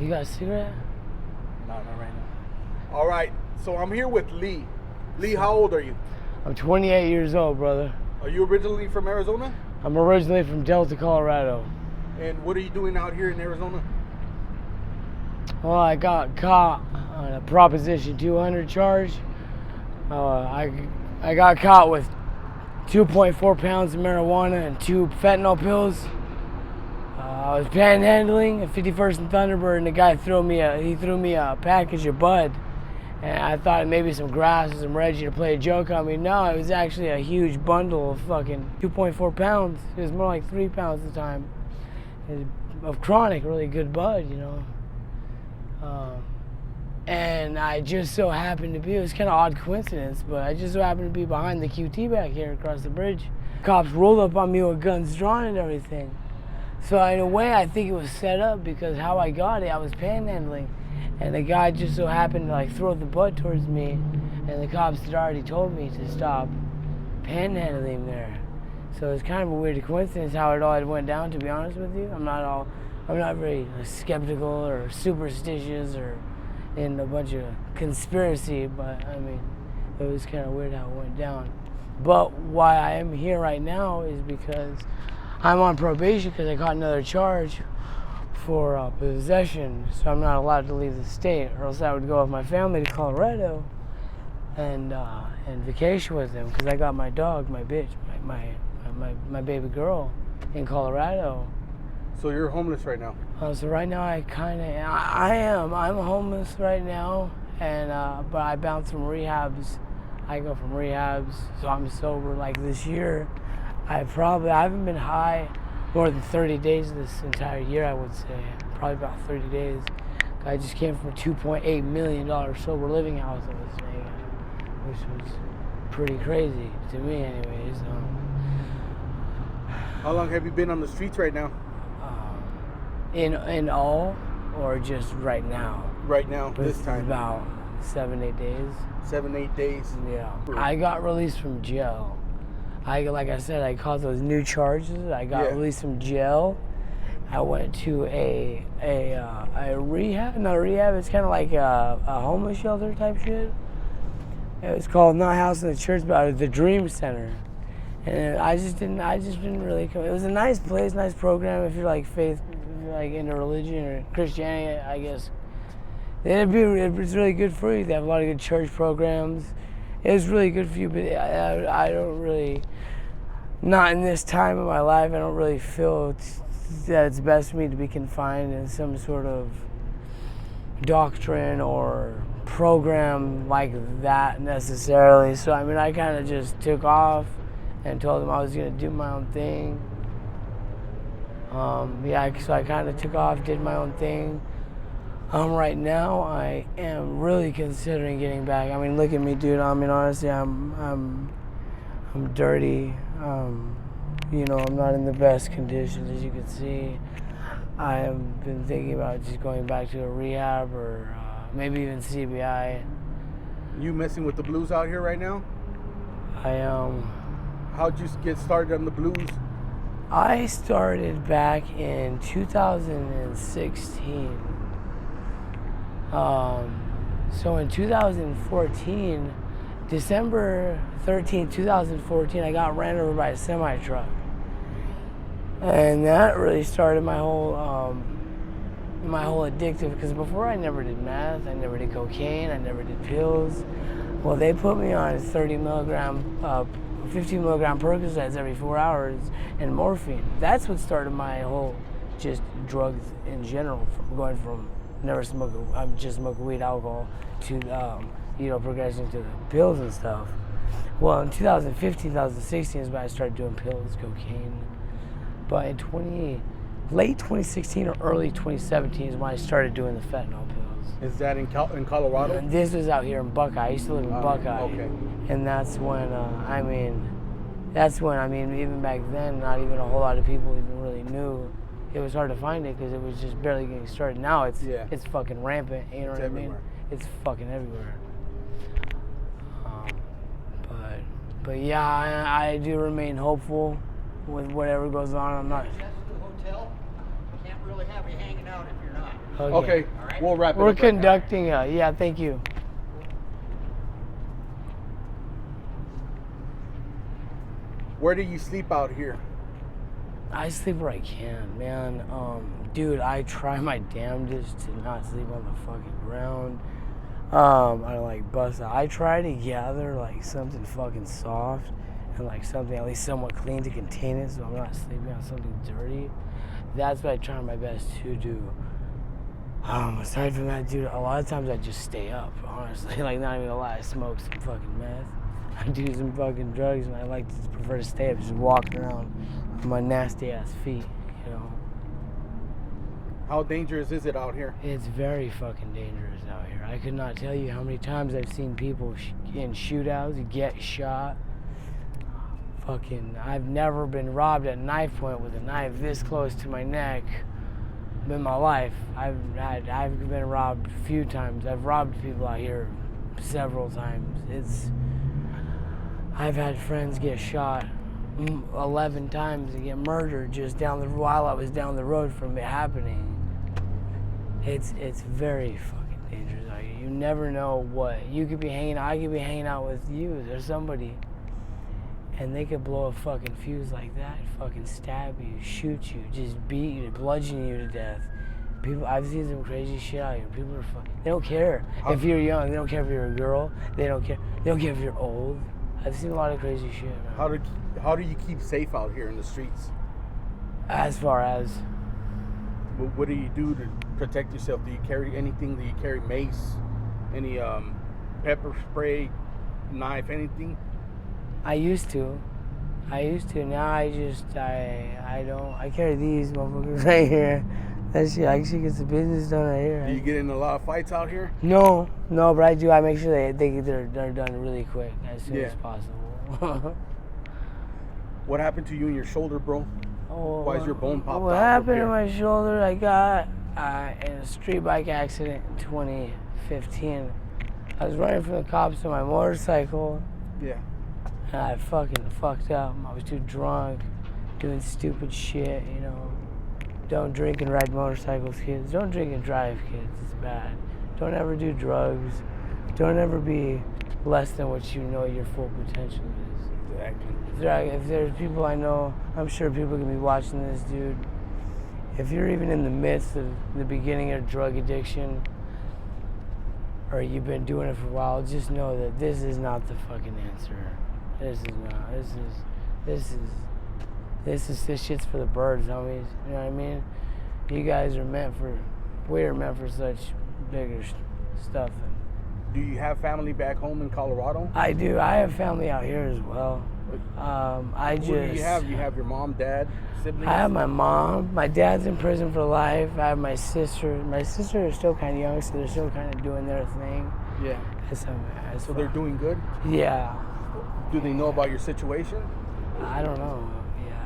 You got a cigarette? No, not right now. All right, so I'm here with Lee. Lee, how old are you? I'm 28 years old, brother. Are you originally from Arizona? I'm originally from Delta, Colorado. And what are you doing out here in Arizona? Well, I got caught on a Proposition 200 charge. I got caught with 2.4 pounds of marijuana and 2 fentanyl pills. I was panhandling at 51st and Thunderbird, and the guy threw me a package of bud, and I thought maybe some grass or some Reggie to play a joke on me. No, it was actually a huge bundle of fucking 2.4 pounds. It was more like 3 pounds at the time of chronic, really good bud, you know. And I just so happened to be, it was kind of odd coincidence, but I just so happened to be behind the QT back here across the bridge. Cops rolled up on me with guns drawn and everything. So in a way, I think it was set up because how I got it, I was panhandling. And the guy just so happened to like throw the bud towards me, and the cops had already told me to stop panhandling there. So it's kind of a weird coincidence how it all went down, to be honest with you. I'm not very skeptical or superstitious or in a bunch of conspiracy, but I mean, it was kind of weird how it went down. But why I am here right now is because I'm on probation because I caught another charge for possession, so I'm not allowed to leave the state, or else I would go with my family to Colorado and vacation with them because I got my dog, my bitch, my baby girl in Colorado. So you're homeless right now? So right now I am. I'm homeless right now, and but I bounce from rehabs. I go from rehabs, so I'm sober. Like this year, I haven't been high more than 30 days this entire year, I would say. Probably about 30 days. I just came from a $2.8 million sober living house I was staying at, which was pretty crazy to me anyways. How long have you been on the streets right now? In all, or just right now? Right now, this time. About 7-8 days. 7-8 days? Yeah. I got released from jail. Like I said, I caught those new charges. I got released from jail. I went to a rehab. Not a rehab. It's kind of like a homeless shelter type shit. It was called not House in the Church, but the Dream Center. And I just didn't really come. It was a nice place, nice program. If you're like faith, if you're like into religion or Christianity, I guess it's really good for you. They have a lot of good church programs. It was really good for you, but I don't really, not in this time of my life, I don't really feel that it's best for me to be confined in some sort of doctrine or program like that necessarily. So I mean, I kind of just took off and told them I was going to do my own thing. So I kind of took off, did my own thing. Right now, I am really considering getting back. I mean, look at me, dude. I mean, honestly, I'm dirty. You know, I'm not in the best conditions, as you can see. I have been thinking about just going back to a rehab or maybe even CBI. You messing with the blues out here right now? I am. How'd you get started on the blues? I started back in 2016. So in 2014, December 13, 2014, I got ran over by a semi-truck. And that really started my whole addictive, because before I never did meth, I never did cocaine, I never did pills. Well, they put me on 15 milligram Percocets every 4 hours and morphine. That's what started my whole just drugs in general, from going from just smoke weed, alcohol, to progressing to the pills and stuff. Well, in 2015, 2016 is when I started doing pills, cocaine. But in late 2016 or early 2017 is when I started doing the fentanyl pills. Is that in Colorado? And this was out here in Buckeye. I used to live in Buckeye. Okay. And that's when, even back then, not even a whole lot of people even really knew. It was hard to find it because it was just barely getting started. Now it's fucking rampant, you know what I mean? It's fucking everywhere. But yeah, I do remain hopeful with whatever goes on. I'm not. That's the hotel. Can't really have you hanging out if you're not. Okay, we'll wrap it We're up. right now. conducting yeah, thank you. Where do you sleep out here? I sleep where I can, man. Dude, I try my damnedest to not sleep on the fucking ground. I like bust out. I try to gather like something fucking soft and like something at least somewhat clean to contain it, so I'm not sleeping on something dirty. That's what I try my best to do. Aside from that, dude, a lot of times I just stay up, honestly. Like, not even gonna lie, I smoke some fucking meth. I do some fucking drugs, and I like to prefer to stay up, just walking around on my nasty ass feet, you know. How dangerous is it out here? It's very fucking dangerous out here. I could not tell you how many times I've seen people in shootouts get shot. Fucking, I've never been robbed at knife point with a knife this close to my neck in my life. I've been robbed a few times. I've robbed people out here several times. I've had friends get shot 11 times and get murdered just while I was down the road from it happening. It's very fucking dangerous out here. You never know what I could be hanging out with you or somebody, and they could blow a fucking fuse like that, fucking stab you, shoot you, just beat you, bludgeon you to death. People, I've seen some crazy shit out here. People are they don't care if you're young. They don't care if you're a girl. They don't care. They don't care if you're old. I've seen a lot of crazy shit, man. How do you keep safe out here in the streets? As far as What do you do to protect yourself? Do you carry anything? Do you carry mace? Any pepper spray, knife, anything? I used to. Now I don't. I carry these motherfuckers right here. That shit actually gets the business done right here. Do you get in a lot of fights out here? No, but I do. I make sure they're done really quick, as soon as possible. What happened to you in your shoulder, bro? Why is your bone popped out? What happened to my shoulder? I got in a street bike accident in 2015. I was running from the cops on my motorcycle. Yeah. And I fucking fucked up. I was too drunk, doing stupid shit, you know. Don't drink and ride motorcycles, kids. Don't drink and drive, kids. It's bad. Don't ever do drugs. Don't ever be less than what you know your full potential is. Exactly. If there's people I know, I'm sure people can be watching this, dude. If you're even in the midst of the beginning of drug addiction, or you've been doing it for a while, just know that this is not the fucking answer. This is not. This shit's for the birds, homies. You know what I mean? You guys are we are meant for such bigger stuff. Do you have family back home in Colorado? I do. I have family out here as well. Who do you have? You have your mom, dad, siblings? I have my mom. My dad's in prison for life. I have my sister. My sister is still kind of young, so they're still kind of doing their thing. Yeah. So they're doing good? Yeah. Do they know about your situation? I don't know.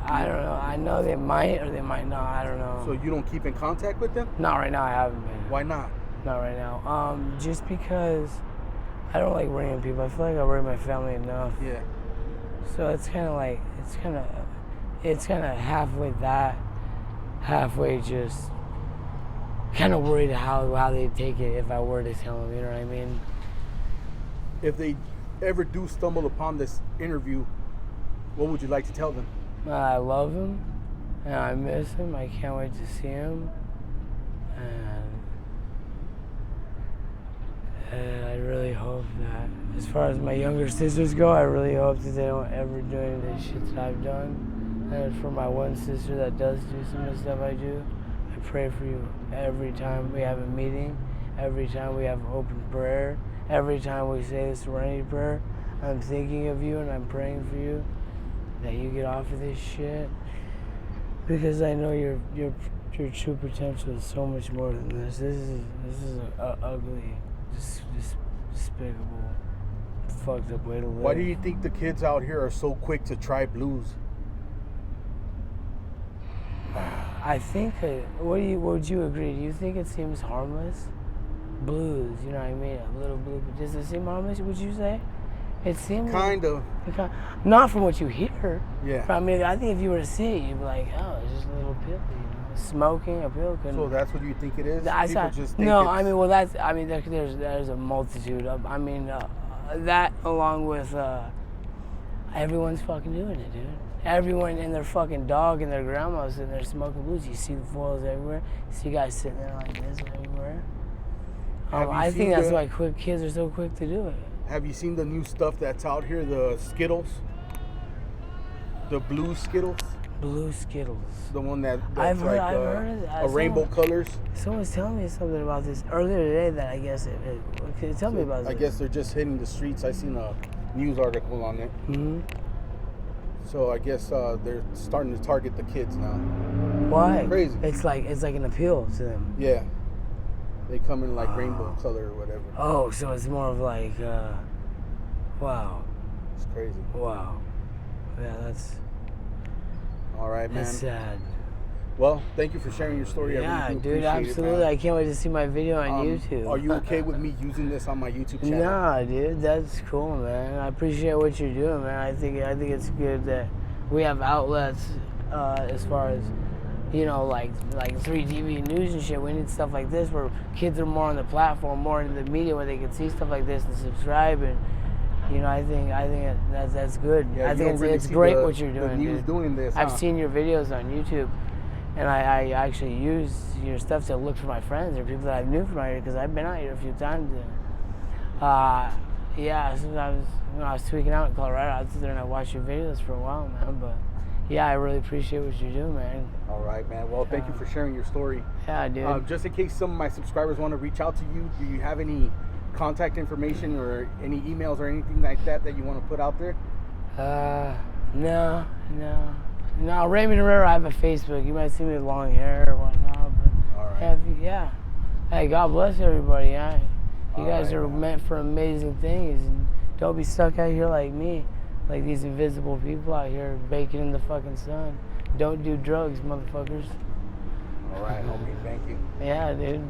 I don't know. I know they might or they might not. I don't know. So you don't keep in contact with them? Not right now. I haven't been. Why not? Not right now. Just because I don't like worrying people. I feel like I worry my family enough. Yeah. So it's kind of halfway just kind of worried how they take it if I were to tell them. You know what I mean? If they ever do stumble upon this interview, what would you like to tell them? I love him, and I miss him. I can't wait to see him, and I really hope that, as far as my younger sisters go, I really hope that they don't ever do any of the shit that I've done. And for my one sister that does do some of the stuff I do, I pray for you every time we have a meeting, every time we have open prayer, every time we say the Serenity Prayer. I'm thinking of you and I'm praying for you, that you get off of this shit, because I know your true potential is so much more than this. This is an ugly, despicable, fucked up way to live. Why do you think the kids out here are so quick to try blues? I think would you agree? Do you think it seems harmless? Blues, you know what I mean? A little blue, but does it seem harmless? Would you say? It seems kind of. Not from what you hear. Yeah. But I mean, I think if you were to see it, you'd be like, oh, it's just a little pill, you know? smoking up here. So that's what you think it is? I People saw, just think no, it's- I mean, well, there's a multitude of, I mean, that along with everyone's fucking doing it, dude. Everyone and their fucking dog and their grandma sitting there smoking blues. You see the foils everywhere. You see guys sitting there like this everywhere. Have you I seen think that's the- why kids are so quick to do it. Have you seen the new stuff that's out here? The Skittles? The blue Skittles? Blue Skittles. The one that's I've heard- like I've heard of that. a rainbow colors? Someone's telling me something about this earlier today that I guess tell me about I this. guess they're just hitting the streets. I seen a news article on it. Mm-hmm. So I guess they're starting to target the kids now. Why? Crazy. It's like an appeal to them. Yeah. They come in like rainbow color or whatever. Oh, so it's more of like, wow, It's crazy. wow. Yeah, that's All right, man. sad. Well, thank you for sharing your story. I Yeah, really do dude, appreciate absolutely. It, man. I can't wait to see my video on YouTube. Are you okay with me using this on my YouTube channel? Nah, dude, that's cool, man. I appreciate what you're doing, man. I think it's good that we have outlets as far as, you know, like 3TV news and shit. We need stuff like this where kids are more on the platform, more in the media, where they can see stuff like this and subscribe. And you know, I think that's good. Yeah, I you think don't really it's see great the- what you're doing. The news dude. doing this. I've huh? seen your videos on YouTube, and I actually use your stuff to look for my friends or people that I've knew from out here because I've been out here a few times. And, yeah, so when I was tweaking out in Colorado, I was there and I watched your videos for a while, man. But yeah, I really appreciate what you do, man. All right, man. Well, thank you for sharing your story. Yeah, dude. Just in case some of my subscribers want to reach out to you, do you have any contact information or any emails or anything like that you want to put out there? No. Raymond Herrera, I have a Facebook. You might see me with long hair or whatnot. But All right. yeah. Hey, God bless everybody. Yeah. You All guys right, are man. meant for amazing things. And don't be stuck out here like me. Like these invisible people out here baking in the fucking sun. Don't do drugs, motherfuckers. All right, homie. Thank you. Yeah, dude.